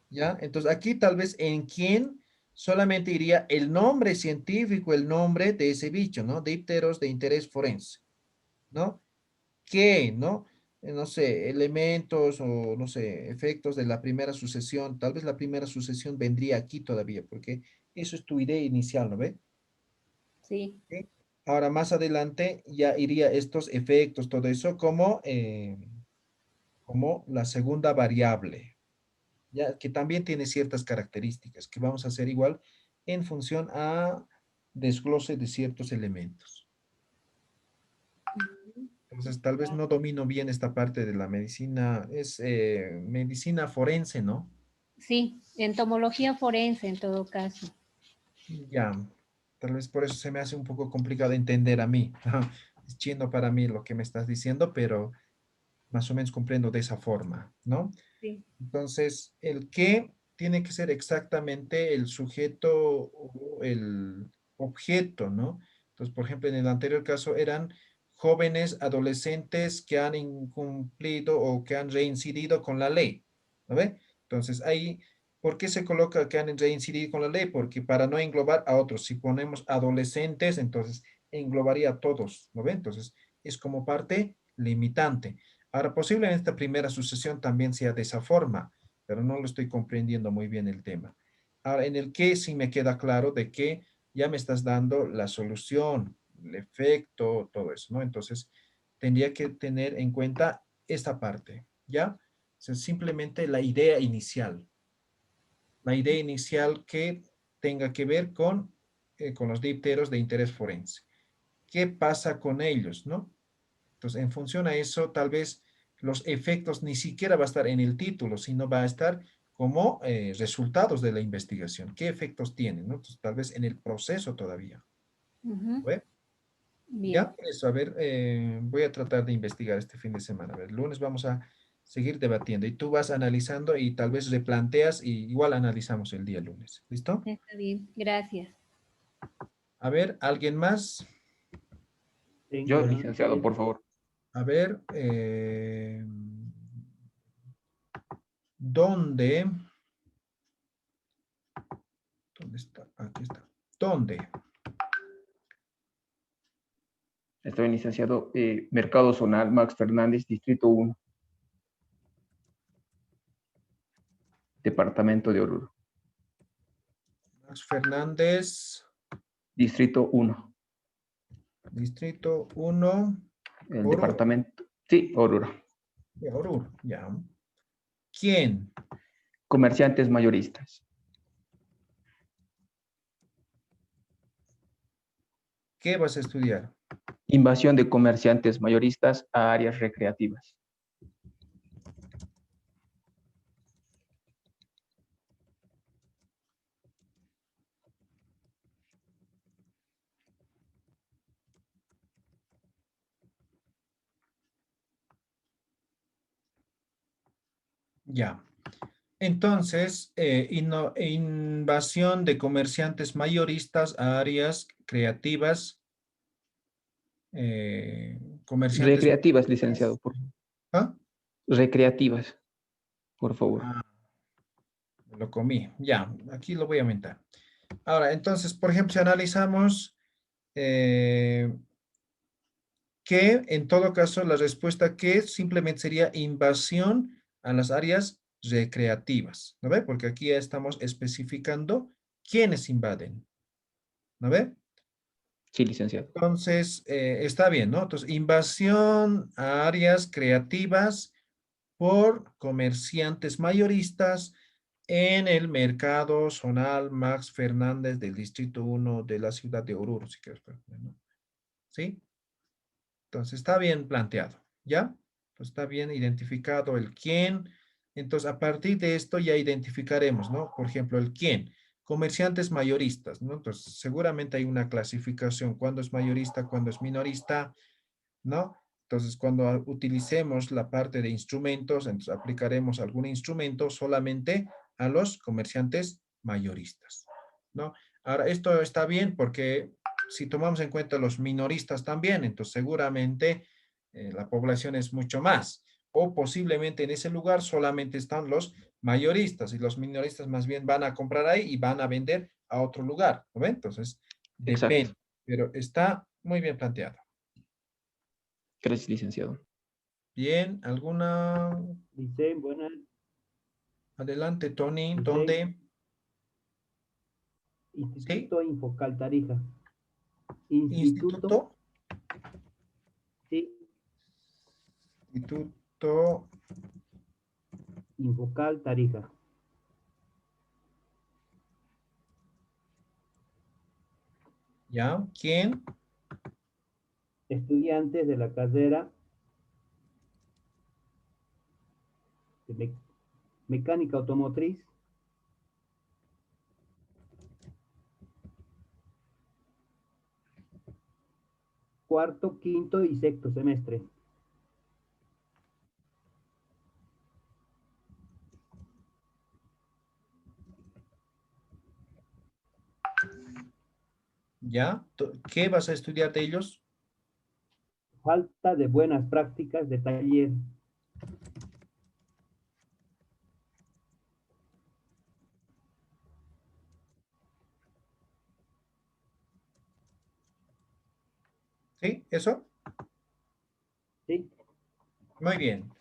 ¿ya? Entonces, aquí tal vez en quién solamente iría el nombre científico, el nombre de ese bicho, ¿no? Dípteros de interés forense, ¿no? ¿Qué, no? No sé, elementos o, no sé, efectos de la primera sucesión. Tal vez la primera sucesión vendría aquí todavía, porque eso es tu idea inicial, ¿no ve? Sí. ¿Sí? Ahora, más adelante ya iría estos efectos, todo eso, como la segunda variable, ya que también tiene ciertas características que vamos a hacer igual en función a desglose de ciertos elementos. Entonces, tal vez no domino bien esta parte de la medicina. Es medicina forense, ¿no? Sí, entomología forense en todo caso. Ya, tal vez por eso se me hace un poco complicado entender a mí. Es chino para mí lo que me estás diciendo, pero más o menos comprendo de esa forma, ¿no? Sí. Entonces, el qué tiene que ser exactamente el sujeto o el objeto, ¿no? Entonces, por ejemplo, en el anterior caso eran jóvenes adolescentes que han incumplido o que han reincidido con la ley, ¿no ve? Entonces, ahí, ¿por qué se coloca que han reincidido con la ley? Porque para no englobar a otros, si ponemos adolescentes, entonces englobaría a todos, ¿no ve? Entonces, es como parte limitante. Ahora, posiblemente esta primera sucesión también sea de esa forma, pero no lo estoy comprendiendo muy bien el tema. Ahora, en el que sí me queda claro de que ya me estás dando la solución, el efecto, todo eso, ¿no? Entonces, tendría que tener en cuenta esta parte, ¿ya? O sea, simplemente la idea inicial que tenga que ver con los dipteros de interés forense. ¿Qué pasa con ellos, no? Entonces, en función a eso, tal vez los efectos ni siquiera va a estar en el título, sino va a estar como resultados de la investigación. ¿Qué efectos tienen? ¿No? Entonces, tal vez en el proceso todavía. Ujú. ¿Ve? Bien, Ya, eso, a ver, voy a tratar de investigar este fin de semana. A ver, el lunes vamos a seguir debatiendo y tú vas analizando y tal vez replanteas y igual analizamos el día lunes. ¿Listo? está bien, gracias. A ver, ¿alguien más? Sí, Yo, buenas licenciado, noches. por favor. A ver, ¿dónde? ¿Dónde está? Aquí está. ¿Dónde? Estoy licenciado Mercado Zonal, Max Fernández, Distrito 1, Departamento de Oruro. Max Fernández, Distrito 1, Distrito 1, el Oruro. departamento. Sí, Oruro. Ya, Oruro, ya. ¿Quién? Comerciantes mayoristas. ¿Qué vas a estudiar? Invasión de comerciantes mayoristas a áreas recreativas. Ya. Entonces, invasión de comerciantes mayoristas a áreas creativas, comerciantes Recreativas, licenciado, mayoristas. por favor. ¿Ah? Recreativas, por favor. Ah, lo comí. Ya, aquí lo voy a aumentar. Ahora, entonces, por ejemplo, si analizamos eh, que en todo caso la respuesta que simplemente sería invasión a las áreas recreativas, ¿no ve? Porque aquí ya estamos especificando quiénes invaden, ¿no ve? Sí, licenciado. Entonces, está bien, ¿no? Entonces, invasión a áreas creativas por comerciantes mayoristas en el mercado zonal Max Fernández del Distrito 1 de la ciudad de Oruro, si quieres, ¿no? ¿Sí? Entonces, está bien planteado, ¿ya? Pues está bien identificado el quién. Entonces, a partir de esto ya identificaremos, ¿no? Por ejemplo, el quién. Comerciantes mayoristas, ¿no? Entonces, seguramente hay una clasificación, cuándo es mayorista, cuándo es minorista, ¿no? Entonces, cuando utilicemos la parte de instrumentos, entonces aplicaremos algún instrumento solamente a los comerciantes mayoristas, ¿no? Ahora, esto está bien porque si tomamos en cuenta los minoristas también, entonces seguramente la población es mucho más. O posiblemente en ese lugar solamente están los mayoristas y los minoristas más bien van a comprar ahí y van a vender a otro lugar, ¿no ven? Entonces, Exacto. depende, pero está muy bien planteado. Gracias, licenciado. Bien, ¿alguna? Dice, buenas, Adelante, Tony, dice ¿dónde? ¿Sí? Instituto Infocal Tarija. Instituto, Instituto, sí, Instituto, Infocal Tarija. ¿ya? ¿Quién? Estudiantes de la carrera Mecánica automotriz. Cuarto, quinto y sexto semestre. ¿Ya? ¿Qué vas a estudiar de ellos? Falta de buenas prácticas de taller. ¿Sí? ¿Eso? ¿Sí? Muy bien.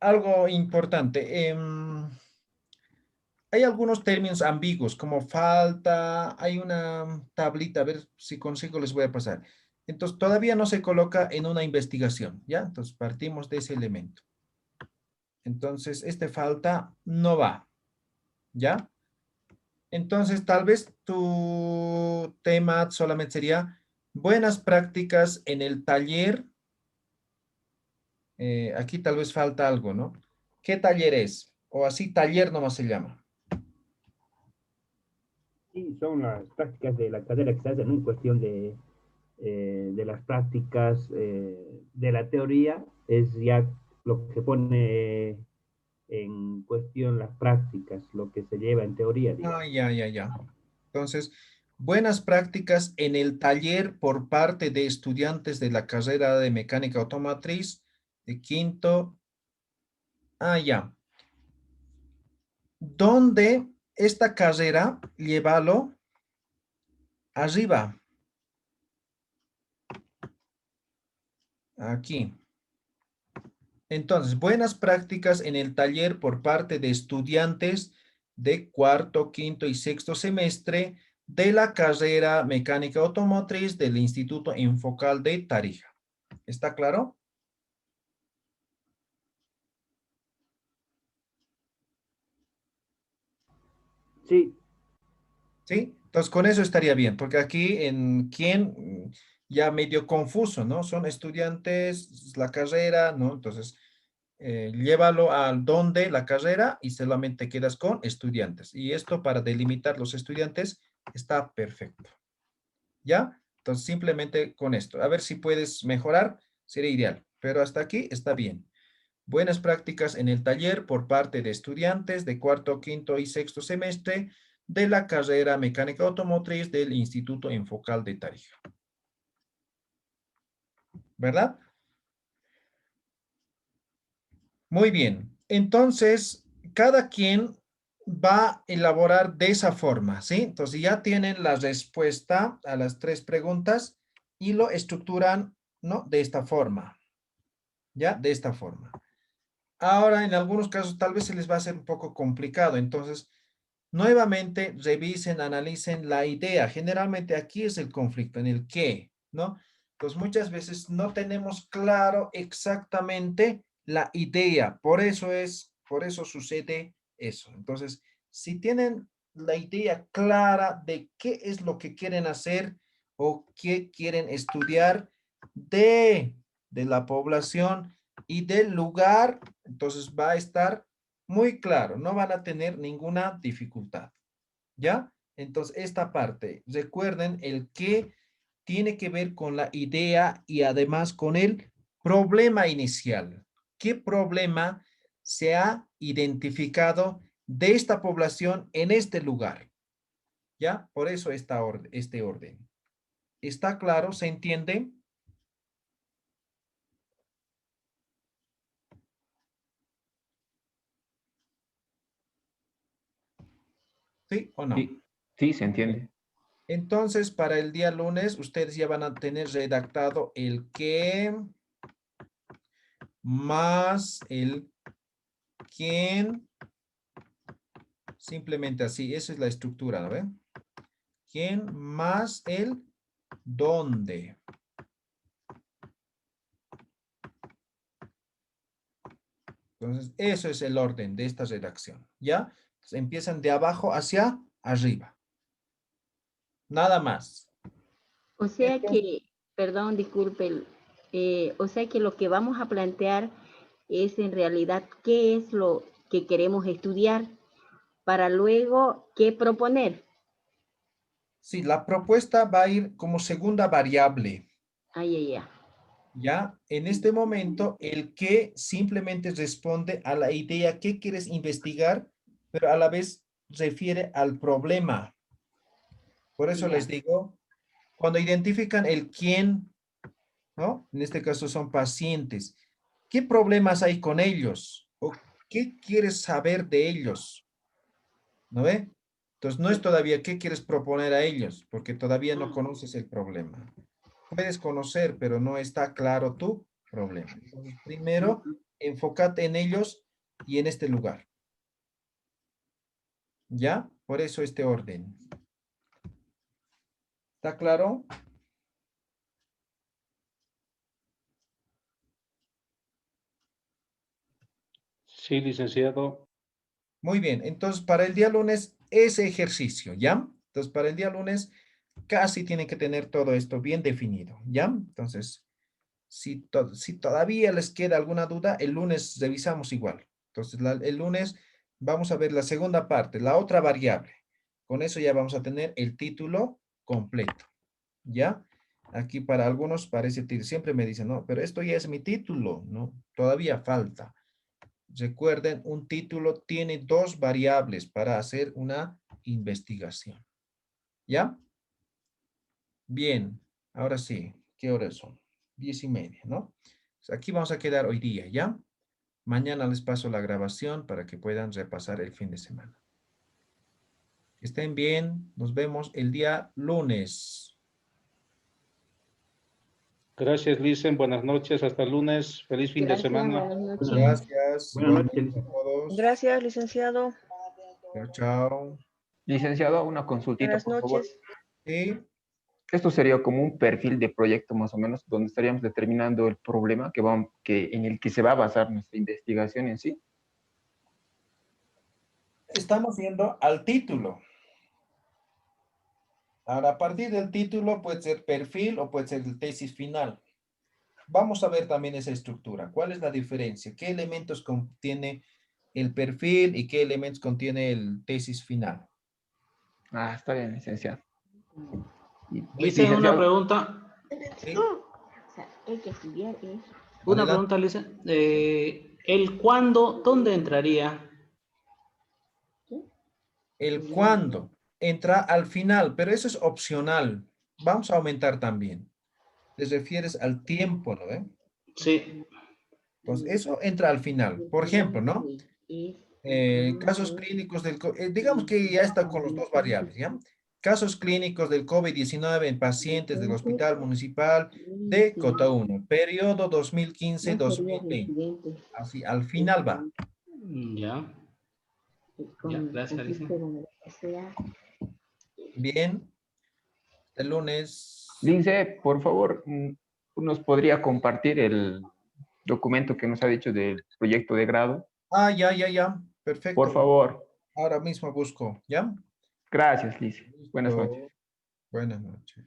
Algo importante. Hay algunos términos ambiguos, como falta, hay una tablita, a ver si consigo les voy a pasar. Entonces, todavía no se coloca en una investigación, ¿ya? Entonces, partimos de ese elemento. Entonces, este falta no va, ¿ya? Entonces, tal vez tu tema solamente sería buenas prácticas en el taller. Aquí tal vez falta algo, ¿no? ¿Qué taller es? O así, taller nomás se llama. Sí, son las prácticas de la carrera que se hacen en cuestión de las prácticas de la teoría, es ya lo que pone en cuestión las prácticas, lo que se lleva en teoría, Ah, digamos. ya. Entonces, buenas prácticas en el taller por parte de estudiantes de la carrera de mecánica automotriz de quinto. Ah, ya. ¿Dónde esta carrera, llévalo arriba? Aquí. Entonces, buenas prácticas en el taller por parte de estudiantes de cuarto, quinto y sexto semestre de la carrera mecánica automotriz del Instituto Enfocal de Tarija. ¿Está claro? Sí, ¿Sí? Entonces, con eso estaría bien, porque aquí en quién ya medio confuso, ¿no? Son estudiantes, la carrera, ¿no? Entonces, llévalo al donde la carrera y solamente quedas con estudiantes. Y esto para delimitar los estudiantes está perfecto. ¿Ya? Entonces, simplemente con esto. A ver si puedes mejorar, sería ideal. Pero hasta aquí está bien. Buenas prácticas en el taller por parte de estudiantes de cuarto, quinto y sexto semestre de la carrera mecánica automotriz del Instituto Enfocal de Tarija. ¿Verdad? Muy bien. Entonces, cada quien va a elaborar de esa forma, ¿sí? Entonces ya tienen la respuesta a las tres preguntas y lo estructuran, ¿no? De esta forma, ¿ya? De esta forma. Ahora, en algunos casos, tal vez se les va a hacer un poco complicado. Entonces, nuevamente, revisen, analicen la idea. Generalmente aquí es el conflicto, en el qué, ¿no? Pues muchas veces no tenemos claro exactamente la idea. Por eso sucede eso. Entonces, si tienen la idea clara de qué es lo que quieren hacer o qué quieren estudiar de la población y del lugar, entonces va a estar muy claro, no van a tener ninguna dificultad, ¿ya? Entonces, esta parte, recuerden el que tiene que ver con la idea y además con el problema inicial. ¿Qué problema se ha identificado de esta población en este lugar? ¿Ya? Por eso este orden. ¿Está claro? ¿Se entiende? ¿Sí o no? Sí, sí, se entiende. Entonces, para el día lunes, ustedes ya van a tener redactado el qué más el quién, simplemente así, esa es la estructura, ¿no ven? ¿Quién más el dónde? Entonces, eso es el orden de esta redacción, ¿ya? Entonces, empiezan de abajo hacia arriba. Nada más. O sea Esto, que, perdón, disculpe, o sea que lo que vamos a plantear es en realidad qué es lo que queremos estudiar para luego qué proponer. Sí, la propuesta va a ir como segunda variable. Ay, ay, ay. Ya, en este momento, el qué simplemente responde a la idea que quieres investigar, pero a la vez refiere al problema. Por eso Ya. les digo, cuando identifican el quién, ¿no? En este caso son pacientes. ¿Qué problemas hay con ellos? ¿O qué quieres saber de ellos? ¿No ve? Entonces, no es todavía qué quieres proponer a ellos, porque todavía no conoces el problema. Puedes conocer, pero no está claro tu problema. Entonces, primero, enfócate en ellos y en este lugar. ¿Ya? Por eso este orden. ¿Está claro? Sí, licenciado. Muy bien. Entonces, para el día lunes, ese ejercicio, ¿ya? Entonces, para el día lunes, casi tiene que tener todo esto bien definido, ¿ya? Entonces, si todavía les queda alguna duda, el lunes revisamos igual. Entonces, el lunes vamos a ver la segunda parte, la otra variable. Con eso ya vamos a tener el título completo, ¿ya? Aquí para algunos parece, siempre me dicen, no, pero esto ya es mi título, ¿no? Todavía falta. Recuerden, un título tiene dos variables para hacer una investigación, ¿ya? Bien, ahora sí, ¿qué horas son? 10:30, ¿no? Aquí vamos a quedar hoy día, ¿ya? Mañana les paso la grabación para que puedan repasar el fin de semana. Que estén bien, nos vemos el día lunes. Gracias, Licen. Buenas noches. Hasta el lunes. Feliz fin de Gracias, semana. buenas noches. Gracias, Buenas igualmente noches. a todos. Gracias, licenciado. Chao, chao. Licenciado, una consultita, Buenas por favor. noches. Sí, Esto sería como un perfil de proyecto más o menos, donde estaríamos determinando el problema en el que se va a basar nuestra investigación en sí. estamos viendo al título. Ahora, a partir del título puede ser perfil o puede ser el tesis final. Vamos a ver también esa estructura. ¿Cuál es la diferencia? ¿Qué elementos contiene el perfil y qué elementos contiene el tesis final? Ah, está bien, licenciado. Licen, una Licenciado, pregunta. Sí, O sea, hay que estudiar eso. Una adelante. pregunta, Licen. ¿El cuándo, dónde entraría? El cuándo entra al final, pero eso es opcional. Vamos a aumentar también. Te refieres al tiempo, ¿no? Sí. Entonces, eso entra al final. Por ejemplo, ¿no? Casos clínicos digamos que ya está con los dos variables, ¿ya? Casos clínicos del COVID-19 en pacientes del Hospital Municipal de Cotaúno, periodo No sería 2015-2020. residente. Así, al final va. Ya. Ya, gracias, Licen. Bien, el lunes. Lince, por favor, ¿nos podría compartir el documento que nos ha dicho del proyecto de grado? Ah, ya. Por Perfecto. favor. Ahora mismo busco, ¿ya? Gracias, Lice. Buenas noches. Listo. Buenas noches.